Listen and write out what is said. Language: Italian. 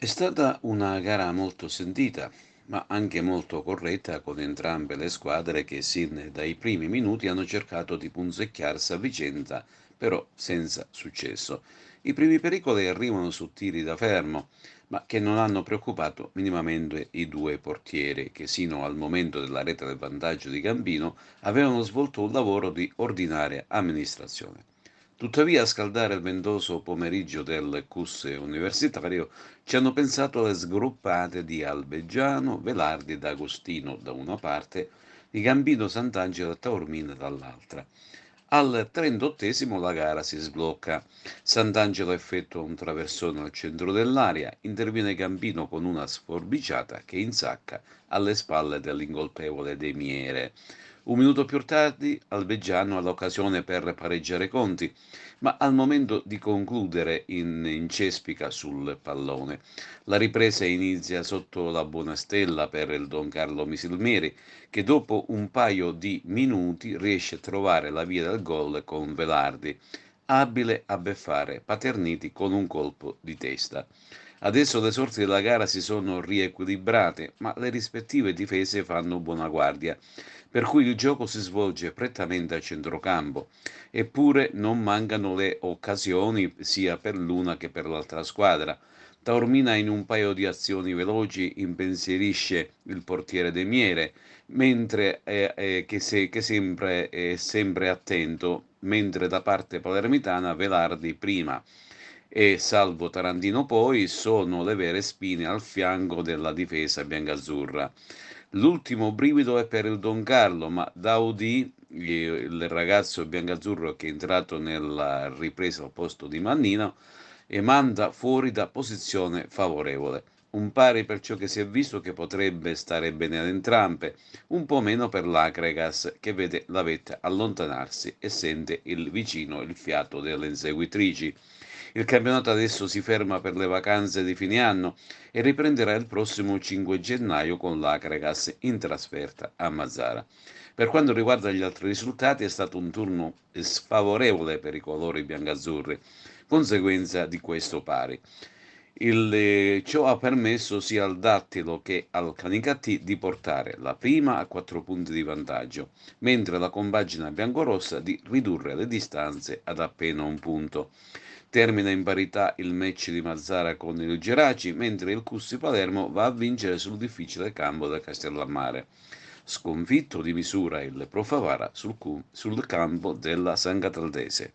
È stata una gara molto sentita, ma anche molto corretta con entrambe le squadre che sin dai primi minuti hanno cercato di punzecchiarsi a vicenda, però senza successo. I primi pericoli arrivano su tiri da fermo, ma che non hanno preoccupato minimamente i due portieri, che sino al momento della rete del vantaggio di Gambino avevano svolto un lavoro di ordinaria amministrazione. Tuttavia, a scaldare il ventoso pomeriggio del CUS universitario ci hanno pensato le sgruppate di Alvegiano, Velardi ed Agostino da una parte, di Gambino, Sant'Angelo e Taormina dall'altra. Al 38esimo la gara si sblocca. Sant'Angelo effettua un traversone al centro dell'area, interviene Gambino con una sforbiciata che insacca alle spalle dell'ingolpevole De Miere. Un minuto più tardi Alvegiano ha l'occasione per pareggiare i conti, ma al momento di concludere incespica sul pallone. La ripresa inizia sotto la buona stella per il Don Carlo Misilmeri, che dopo un paio di minuti riesce a trovare la via del gol con Velardi, abile a beffare Paterniti con un colpo di testa. Adesso le sorti della gara si sono riequilibrate, ma le rispettive difese fanno buona guardia, per cui il gioco si svolge prettamente a centrocampo. Eppure non mancano le occasioni sia per l'una che per l'altra squadra. Taormina in un paio di azioni veloci impensierisce il portiere De Miere, mentre che sempre è sempre attento, mentre da parte palermitana Velardi prima e Salvo Tarantino poi sono le vere spine al fianco della difesa biancazzurra. L'ultimo brivido è per il Don Carlo, ma Daudi, il ragazzo biancazzurro che è entrato nella ripresa al posto di Mannino, e manda fuori da posizione favorevole. Un pari per ciò che si è visto che potrebbe stare bene ad entrambe, un po' meno per l'Acregas che vede la vetta allontanarsi e sente vicino il fiato delle inseguitrici. Il campionato adesso si ferma per le vacanze di fine anno e riprenderà il prossimo 5 gennaio con l'Acregas in trasferta a Mazzara. Per quanto riguarda gli altri risultati, è stato un turno sfavorevole per i colori biancazzurri, conseguenza di questo pari. Ciò ha permesso sia al Dattilo che al Canicattì di portare la prima a 4 punti di vantaggio, mentre la compagine biancorossa di ridurre le distanze ad appena un punto. Termina in parità il match di Mazzara con il Geraci, mentre il Cussi Palermo va a vincere sul difficile campo del Castellammare. Sconfitto di misura il Pro Favara sul campo della San Cataldese.